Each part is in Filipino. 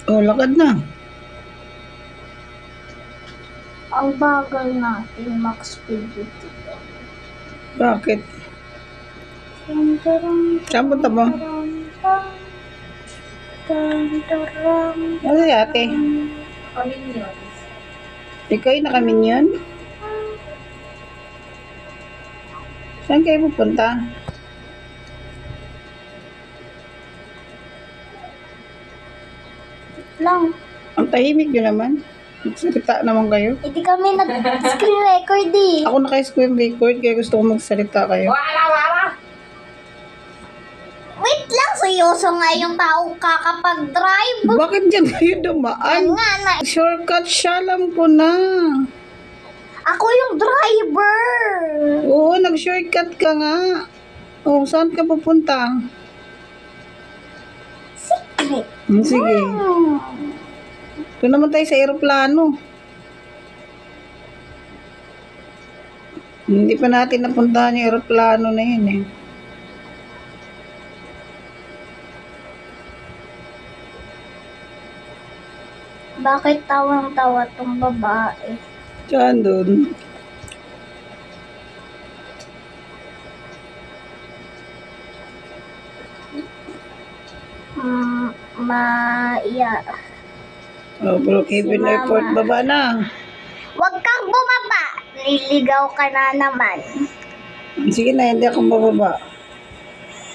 Oh, lakad na. Ang bagal natin, max speed dito. Bakit? Saan punta mo? Ano si ate? Kaminyon. Ikaw yung nakaminyon? Saan kayo pupunta? Lang. Ang tahimik nyo naman. Magsalita naman kayo. Hindi kami nag-screen record eh. Ako naka-screen record kaya gusto ko magsalita kayo. Wait lang, seryoso nga yung tao kakapag-drive. Bakit dyan kayo dumaan? Nga na. Shortcut siya, alam ko na. Ako yung driver. Oo, nag-shortcut ka nga. Oh, saan ka pupunta? Secret. Sige. Doon naman tayo sa aeroplano. Hindi pa natin napuntahan yung aeroplano na yun eh. Bakit tawang-tawa tong babae? Saan doon? Maiya. Oh, Brookhaven Si Airport, Mama. baba na. Huwag kang bumaba. Liligaw ka na naman. Sige na, hindi ako bababa.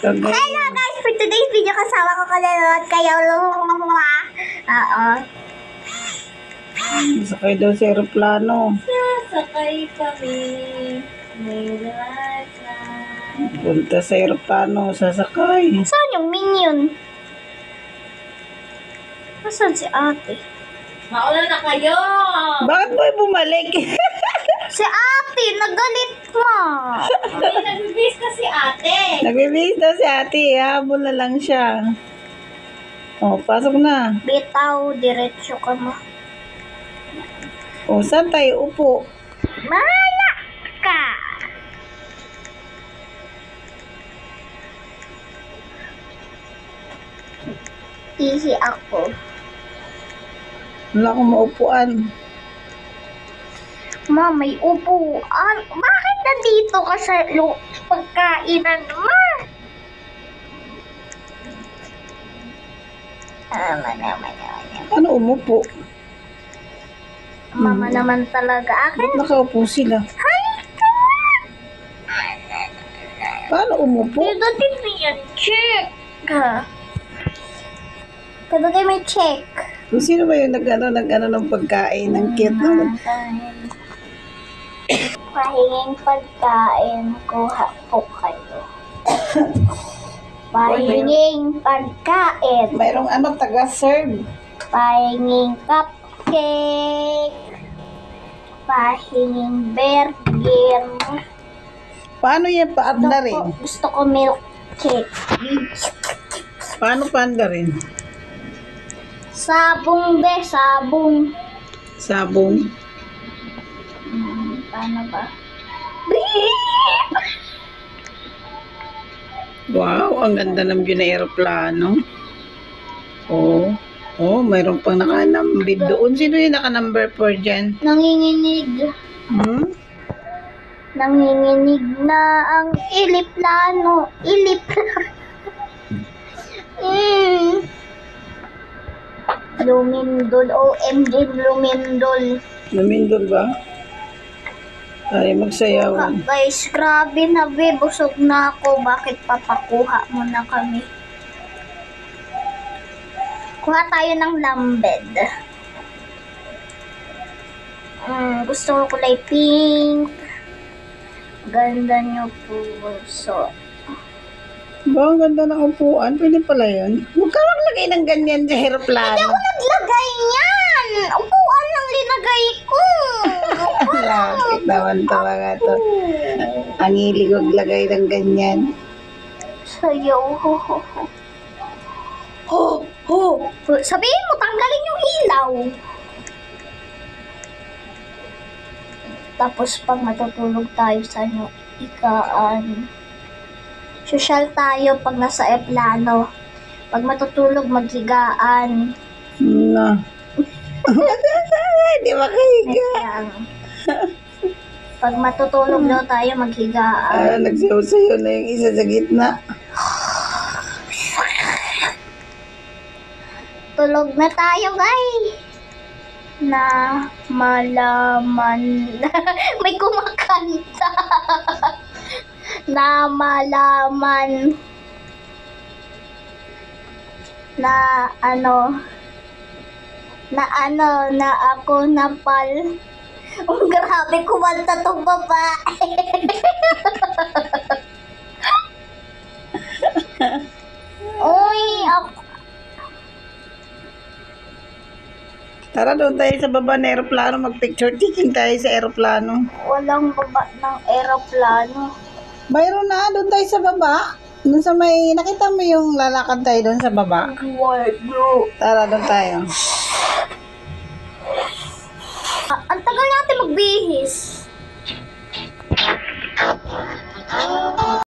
Hello guys! For today's video, kasama ko kalalaot kayo. Oo. Sakay daw sa aeroplano. Sasakay kami. Punta sa aeroplano, sasakay. Saan yung minion? Nasaan si ate? Mauna na kayo! Bakit mo bumalik? Si ate! Nagalit mo! May nagbibis kasi ate. Nagbibihis daw si ate, habol na lang siya. Oh, pasok na. Bitaw, diretso ka mo. Oh, saan tayo upo? Mala ka! Easy ako. Wala akong maupuan. Ma, may upuan. Bakit nandito ka sa pagkainan, ma? Naman. Ano umupo? Mama naman talaga akin. Ba't nakaupo sila? Hi! Paano umupo? Pindutin mo yan. Check! Pindutin mo yung check. Kung sino ba yung nag-ano ng pagkain? Ang cute naman. Pahinging pagkain, kuha po kayo. Pahinging pagkain. Mayroong ano, taga-serve. Pahinging cupcake. Pahinging burger. Paano yan paanda rin? Gusto ko milk cake. Paano paanda rin? Sabong be, sabong. Sabong. Paano ba? Wow, ang ganda ng view na aeroplano. Oh, mayroon pang naka-number doon. Sino yung naka-number 4 dyan? Nanginginig. Hmm? Nanginginig na ang iliplano. Lumindol. OMG, lumindol. Namindol ba? Tayo magsayawan. Guys, grabe na be. Busog na ako. Bakit papakuha mo na kami? Kuha tayo ng lambed. Gusto ko kulay pink. Ganda nyo po. So, Ba, ang ganda ng upuan. Pwede pala yun. Huwag ka maglagay ng ganyan sa aeroplano. ako naglagay niyan. Upuan lang linagay ko. Bakit naman to mga to? Ang hilig maglagay ng ganyan. Sayo. Sabihin mo, tanggalin yung ilaw. Tapos pag matutulog tayo sa ikaan. Social tayo pag nasa aeroplano. Pag matutulog, maghigaan. Na. Di ba kahiga? Ayan. Pag matutulog daw tayo, maghigaan. Nagsayaw-sayaw na yung isa sa gitna. Tulog na tayo, guys. Na malaman. May kumakanta. Na malaman. Na na ako napal. Oh, grabe, kumanta tong babae. Uy, ako. Tara, doon tayo sa baba ng aeroplano. Mag-picture taking tayo sa aeroplano. Walang baba ng eroplano. Mayroon na, doon tayo sa baba. Doon sa may, nakita mo yung lalakad tayo doon sa baba. Walo. Tara, doon tayo. Ang tagal natin magbihis.